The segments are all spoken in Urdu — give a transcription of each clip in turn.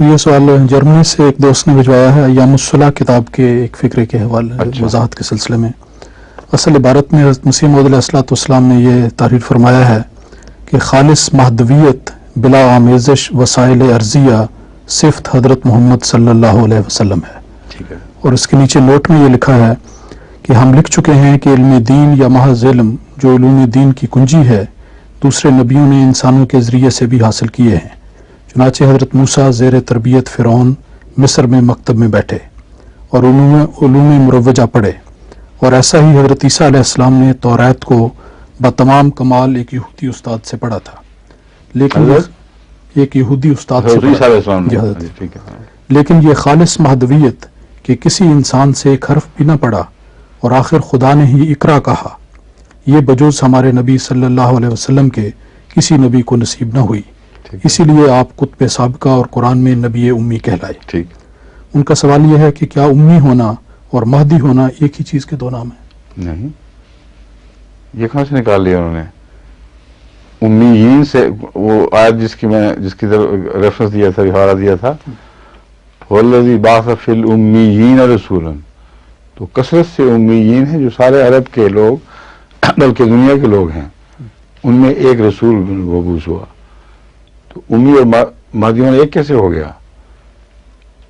تو یہ سوال جرمنی سے ایک دوست نے بھجوایا ہے ایام الصلح کتاب کے ایک فقرے کے حوالے وضاحت کے سلسلے میں. اصل عبارت میں حضرت مسیح موعود علیہ الصلوۃ والسلام نے یہ تحریر فرمایا ہے کہ خالص مہدویت بلا آمیزش وسائل ارضیہ صفت حضرت محمد صلی اللہ علیہ وسلم ہے. اور اس کے نیچے نوٹ میں یہ لکھا ہے کہ ہم لکھ چکے ہیں کہ علم دین یا محض علم جو علوم دین کی کنجی ہے دوسرے نبیوں نے انسانوں کے ذریعے سے بھی حاصل کیے ہیں. چنانچہ حضرت موسیٰ زیر تربیت فرعون مصر میں مکتب میں بیٹھے اور علوم مروجہ پڑھے، اور ایسا ہی حضرت عیسیٰ علیہ السلام نے توریت کو بتمام کمال ایک یہودی استاد سے پڑھا تھا. لیکن ایک یہودی استاد سے پڑھا، لیکن یہ خالص مہدویت کہ کسی انسان سے ایک حرف بھی نہ پڑھا اور آخر خدا نے ہی اقرا کہا، یہ بجوز ہمارے نبی صلی اللہ علیہ وسلم کے کسی نبی کو نصیب نہ ہوئی. اسی لیے آپ قطب سابقہ اور قرآن میں نبی امی کہلائے. ان کا سوال یہ ہے کہ کیا امی ہونا اور مہدی ہونا ایک ہی چیز کے دو نام ہیں؟ نہیں، یہ کہاں سے نکال لیا انہوں نے؟ امیین سے وہ آیت جس کی طرف ریفرنس دیا تھا، حوالہ دیا تھا، والذی بعث فی الامیین رسولا، تو کثرت سے امیین ہیں جو سارے عرب کے لوگ بلکہ دنیا کے لوگ ہیں، ان میں ایک رسول مبعوث ہوا. تو امی اور مہدی ہونا ایک کیسے ہو گیا؟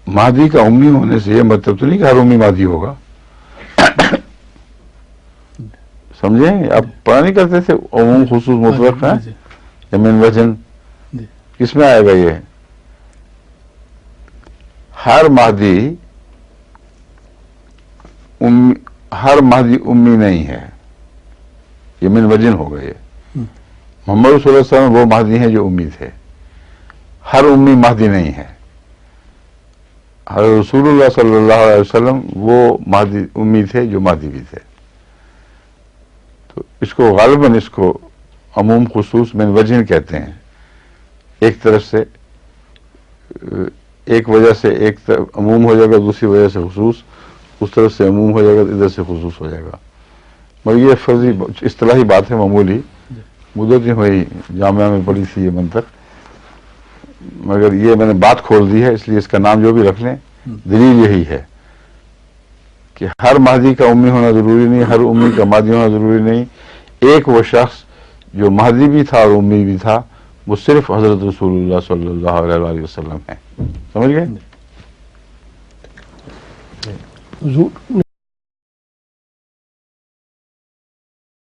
مہدی کا امی ہونے سے یہ مطلب تو نہیں کہ ہر امی مہدی ہوگا. سمجھیں؟ آپ پڑھا نہیں کرتے تھے عموم خصوص مطلق ہے یا من وجن، کس میں آئے گا یہ؟ ہر مہدی امی نہیں ہے، یہ من وجن ہوگا. یہ محمد صلی اللہ علیہ وسلم وہ مہدی ہیں جو امی تھے، ہر امی مہدی نہیں ہے. حضرت رسول اللہ صلی اللہ علیہ وسلم وہ مہدی امی تھے جو مہدی بھی تھے. تو اس کو غالباً اس کو عموم خصوص من وجہ کہتے ہیں. ایک طرف سے ایک وجہ سے ایک طرف عموم ہو جائے گا، دوسری وجہ سے خصوص، اس طرف سے عموم ہو جائے گا، ادھر سے خصوص ہو جائے گا. مگر یہ فرضی اصطلاحی بات ہے، معمولی مدت نہیں ہوئی جامعہ میں پڑھی تھی یہ منطق، مگر یہ میں نے بات کھول دی ہے، اس لیے اس کا نام جو بھی رکھ لیں، دلیل یہی ہے کہ ہر مہدی کا امی ہونا ضروری نہیں، ہر امی کا مہدی ہونا ضروری نہیں. ایک وہ شخص جو مہدی بھی تھا اور امی بھی تھا، وہ صرف حضرت رسول اللہ صلی اللہ علیہ وسلم ہیں. سمجھ گئے؟